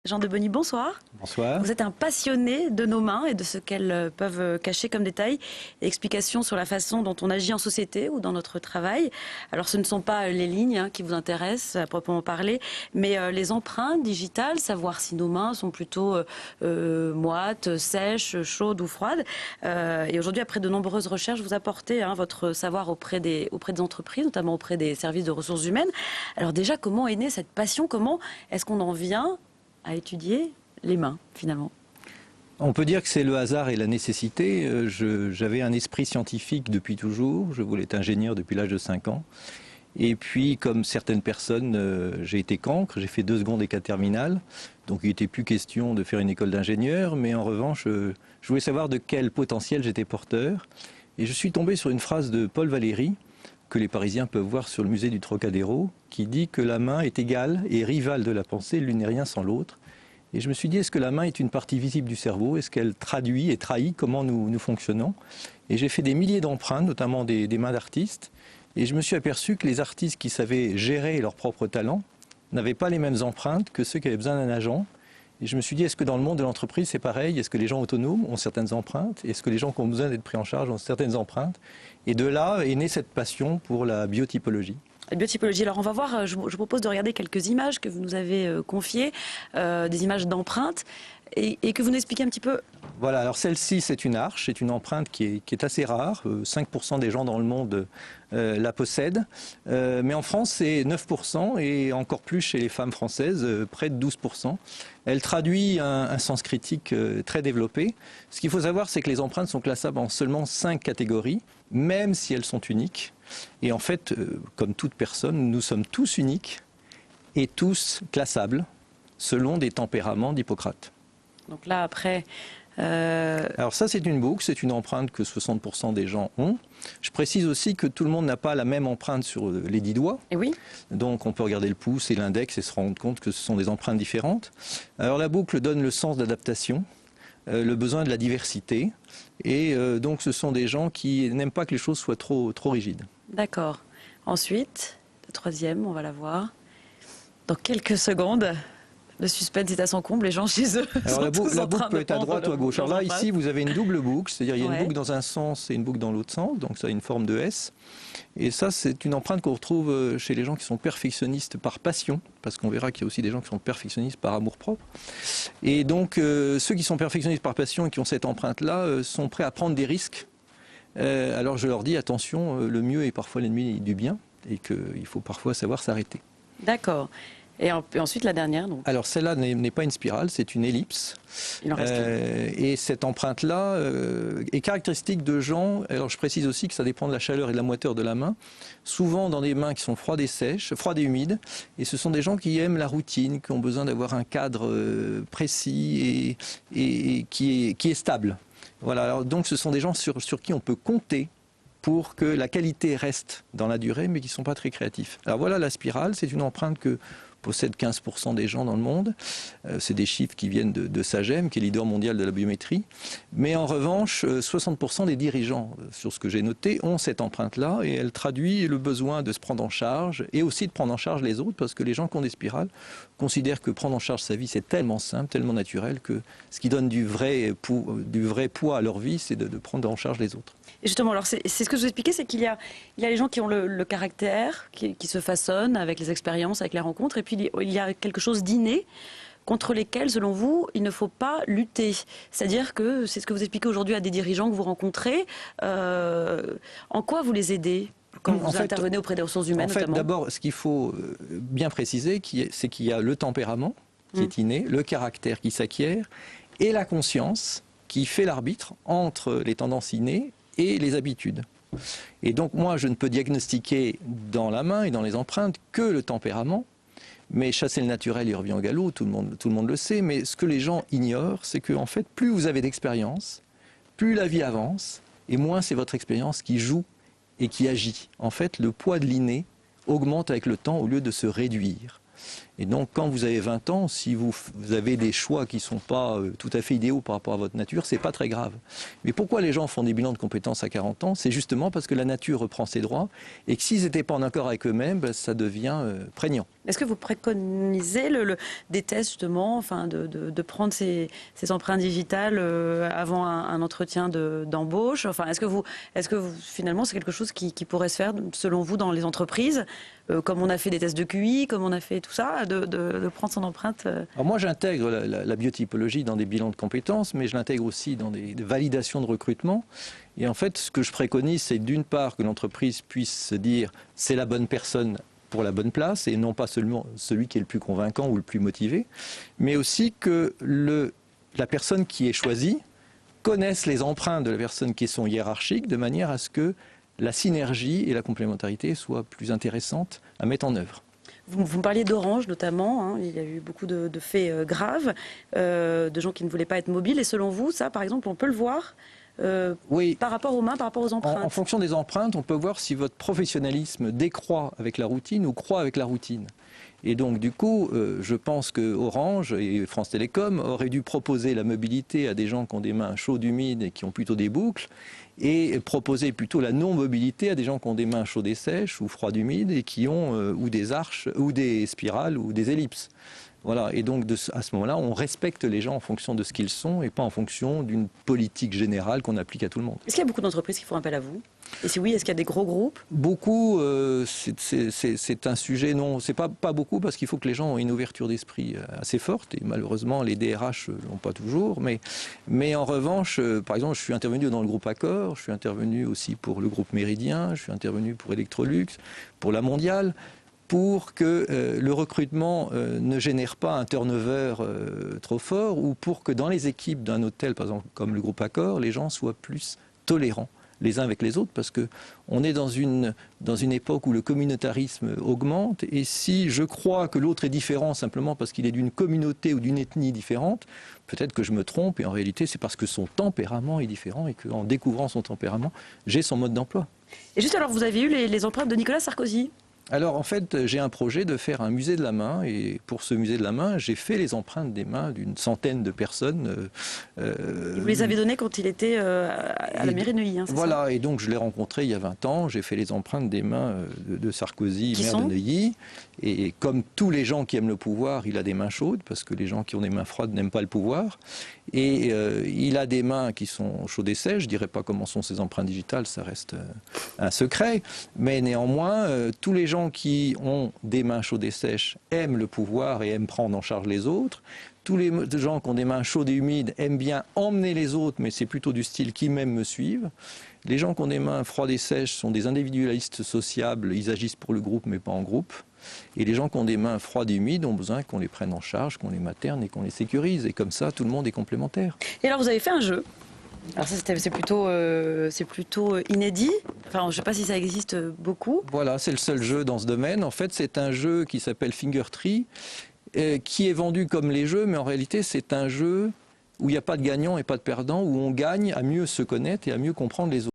Jean de Bonny, bonsoir. Bonsoir. Vous êtes un passionné de nos mains et de ce qu'elles peuvent cacher comme détails et explications sur la façon dont on agit en société ou dans notre travail. Alors ce ne sont pas les lignes qui vous intéressent à proprement parler, mais les empreintes digitales, savoir si nos mains sont plutôt moites, sèches, chaudes ou froides. Et aujourd'hui, après de nombreuses recherches, vous apportez votre savoir auprès des entreprises, notamment auprès des services de ressources humaines. Alors déjà, comment est née cette passion? Comment est-ce qu'on en vient à étudier les mains, finalement? On peut dire que c'est le hasard et la nécessité. J'avais un esprit scientifique depuis toujours. Je voulais être ingénieur depuis l'âge de 5 ans. Et puis, comme certaines personnes, j'ai été cancre. J'ai fait 2 secondes et 4 terminales. Donc, il n'était plus question de faire une école d'ingénieur. Mais en revanche, je voulais savoir de quel potentiel j'étais porteur. Et je suis tombé sur une phrase de Paul Valéry, que les Parisiens peuvent voir sur le musée du Trocadéro, qui dit que la main est égale et rivale de la pensée, l'une n'est rien sans l'autre. Et je me suis dit, est-ce que la main est une partie visible du cerveau? Est-ce qu'elle traduit et trahit comment nous fonctionnons? Et j'ai fait des milliers d'empreintes, notamment des mains d'artistes. Et je me suis aperçu que les artistes qui savaient gérer leur propre talent n'avaient pas les mêmes empreintes que ceux qui avaient besoin d'un agent. Et je me suis dit, est-ce que dans le monde de l'entreprise, c'est pareil? Est-ce que les gens autonomes ont certaines empreintes? Est-ce que les gens qui ont besoin d'être pris en charge ont certaines empreintes? Et de là est née cette passion pour la biotypologie. La biotypologie. Alors on va voir, je vous propose de regarder quelques images que vous nous avez confiées, des images d'empreintes, et que vous nous expliquez un petit peu. Voilà, alors celle-ci, c'est une arche, c'est une empreinte qui est assez rare. 5% des gens dans le monde la possèdent. Mais en France, c'est 9% et encore plus chez les femmes françaises, près de 12%. Elle traduit un sens critique très développé. Ce qu'il faut savoir, c'est que les empreintes sont classables en seulement 5 catégories, même si elles sont uniques. Et en fait, comme toute personne, nous sommes tous uniques et tous classables selon des tempéraments d'Hippocrate. Donc là, après... Alors ça, c'est une boucle, c'est une empreinte que 60% des gens ont. Je précise aussi que tout le monde n'a pas la même empreinte sur les 10 doigts. Et oui. Donc on peut regarder le pouce et l'index et se rendre compte que ce sont des empreintes différentes. Alors la boucle donne le sens d'adaptation, le besoin de la diversité. Et donc ce sont des gens qui n'aiment pas que les choses soient trop rigides. D'accord. Ensuite, la troisième, on va la voir dans quelques secondes. Le suspense est à son comble, les gens chez eux. Alors la boucle peut être à droite ou à gauche. Alors là, ici, vous avez une double boucle, c'est-à-dire il y a une boucle dans un sens et une boucle dans l'autre sens, donc ça a une forme de S. Et ça, c'est une empreinte qu'on retrouve chez les gens qui sont perfectionnistes par passion, parce qu'on verra qu'il y a aussi des gens qui sont perfectionnistes par amour-propre. Et donc, ceux qui sont perfectionnistes par passion et qui ont cette empreinte-là sont prêts à prendre des risques. Alors je leur dis, attention, le mieux est parfois l'ennemi du bien, et qu'il faut parfois savoir s'arrêter. D'accord. Et ensuite, la dernière, donc. Alors celle-là n'est pas une spirale, c'est une ellipse. Il en reste une. Et cette empreinte-là est caractéristique de gens, alors je précise aussi que ça dépend de la chaleur et de la moiteur de la main, souvent dans des mains qui sont froides et sèches, froides et humides, et ce sont des gens qui aiment la routine, qui ont besoin d'avoir un cadre précis et qui est stable. Voilà, alors donc ce sont des gens sur qui on peut compter pour que la qualité reste dans la durée, mais qui ne sont pas très créatifs. Alors voilà la spirale, c'est une empreinte que possèdent 15% des gens dans le monde. C'est des chiffres qui viennent de Sagem, qui est leader mondial de la biométrie. Mais en revanche, 60% des dirigeants, sur ce que j'ai noté, ont cette empreinte-là et elle traduit le besoin de se prendre en charge et aussi de prendre en charge les autres parce que les gens qui ont des spirales considèrent que prendre en charge sa vie, c'est tellement simple, tellement naturel que ce qui donne du vrai poids à leur vie, c'est de prendre en charge les autres. Et justement, alors c'est ce que je vous expliquais, c'est qu'il y a les gens qui ont le caractère, qui se façonnent avec les expériences, avec les rencontres, et puis il y a quelque chose d'inné contre lesquels, selon vous, il ne faut pas lutter. C'est-à-dire que c'est ce que vous expliquez aujourd'hui à des dirigeants que vous rencontrez. En quoi vous les aidez quand vous intervenez auprès des ressources humaines, notamment? D'abord, ce qu'il faut bien préciser, c'est qu'il y a le tempérament qui est inné, le caractère qui s'acquiert, et la conscience qui fait l'arbitre entre les tendances innées et les habitudes. Et donc moi, je ne peux diagnostiquer dans la main et dans les empreintes que le tempérament, mais chasser le naturel, il revient au galop, tout le monde le sait, mais ce que les gens ignorent, c'est que en fait, plus vous avez d'expérience, plus la vie avance, et moins c'est votre expérience qui joue et qui agit. En fait, le poids de l'inné augmente avec le temps au lieu de se réduire. Et donc, quand vous avez 20 ans, si vous avez des choix qui ne sont pas tout à fait idéaux par rapport à votre nature, c'est pas très grave. Mais pourquoi les gens font des bilans de compétences à 40 ans? C'est justement parce que la nature reprend ses droits et que s'ils n'étaient pas en accord avec eux-mêmes, ben, ça devient prégnant. Est-ce que vous préconisez des tests justement, enfin de prendre ces empreintes digitales avant un entretien d'embauche? Enfin, est-ce que vous finalement c'est quelque chose qui pourrait se faire selon vous dans les entreprises, comme on a fait des tests de QI, comme on a fait tout ça, de prendre son empreinte? Alors moi, j'intègre la biotypologie dans des bilans de compétences, mais je l'intègre aussi dans des validations de recrutement. Et en fait, ce que je préconise, c'est d'une part que l'entreprise puisse se dire c'est la bonne personne pour la bonne place et non pas seulement celui qui est le plus convaincant ou le plus motivé, mais aussi que la personne qui est choisie connaisse les empreintes de la personne qui sont hiérarchiques de manière à ce que la synergie et la complémentarité soient plus intéressantes à mettre en œuvre. Vous me parliez d'Orange notamment, hein. Il y a eu beaucoup de faits graves, de gens qui ne voulaient pas être mobiles. Et selon vous, ça par exemple, on peut le voir oui. Par rapport aux mains, par rapport aux empreintes? En fonction des empreintes, on peut voir si votre professionnalisme décroît avec la routine ou croît avec la routine. Et donc du coup, je pense que Orange et France Télécom auraient dû proposer la mobilité à des gens qui ont des mains chaudes, humides et qui ont plutôt des boucles, et proposer plutôt la non-mobilité à des gens qui ont des mains chaudes et sèches ou froides, humides et qui ont ou des arches, ou des spirales, ou des ellipses. Voilà, et donc à ce moment-là, on respecte les gens en fonction de ce qu'ils sont et pas en fonction d'une politique générale qu'on applique à tout le monde. Est-ce qu'il y a beaucoup d'entreprises qui font appel à vous? Et si oui, est-ce qu'il y a des gros groupes? Beaucoup, c'est un sujet, non, c'est pas beaucoup parce qu'il faut que les gens aient une ouverture d'esprit assez forte et malheureusement les DRH l'ont pas toujours. Mais en revanche, par exemple, je suis intervenu dans le groupe Accor, je suis intervenu aussi pour le groupe Méridien, je suis intervenu pour Electrolux, pour la Mondiale, pour que le recrutement ne génère pas un turnover trop fort ou pour que dans les équipes d'un hôtel, par exemple comme le groupe Accor, les gens soient plus tolérants les uns avec les autres, parce qu'on est dans une époque où le communautarisme augmente, et si je crois que l'autre est différent simplement parce qu'il est d'une communauté ou d'une ethnie différente, peut-être que je me trompe, et en réalité c'est parce que son tempérament est différent, et qu'en découvrant son tempérament, j'ai son mode d'emploi. Et juste alors, vous avez eu les empreintes de Nicolas Sarkozy? Alors en fait, j'ai un projet de faire un musée de la main, et pour ce musée de la main, j'ai fait les empreintes des mains d'une centaine de personnes. Vous les avez données quand il était à la mairie de Neuilly, hein, c'est voilà, ça? et donc je l'ai rencontré il y a 20 ans, j'ai fait les empreintes des mains de Sarkozy, maire de Neuilly, et comme tous les gens qui aiment le pouvoir, il a des mains chaudes, parce que les gens qui ont des mains froides n'aiment pas le pouvoir, et il a des mains qui sont chaudes et sèches, je ne dirais pas comment sont ces empreintes digitales, ça reste un secret, mais néanmoins, tous les gens qui ont des mains chaudes et sèches aiment le pouvoir et aiment prendre en charge les autres. Tous les gens qui ont des mains chaudes et humides aiment bien emmener les autres, mais c'est plutôt du style qui m'aiment me suivent. Les gens qui ont des mains froides et sèches sont des individualistes sociables, ils agissent pour le groupe mais pas en groupe. Et les gens qui ont des mains froides et humides ont besoin qu'on les prenne en charge, qu'on les materne et qu'on les sécurise. Et comme ça, tout le monde est complémentaire. Et alors, vous avez fait un jeu. Alors ça, c'est plutôt inédit. Enfin, je ne sais pas si ça existe beaucoup. Voilà, c'est le seul jeu dans ce domaine. En fait, c'est un jeu qui s'appelle Finger Tree, qui est vendu comme les jeux, mais en réalité, c'est un jeu où il n'y a pas de gagnant et pas de perdant, où on gagne à mieux se connaître et à mieux comprendre les autres.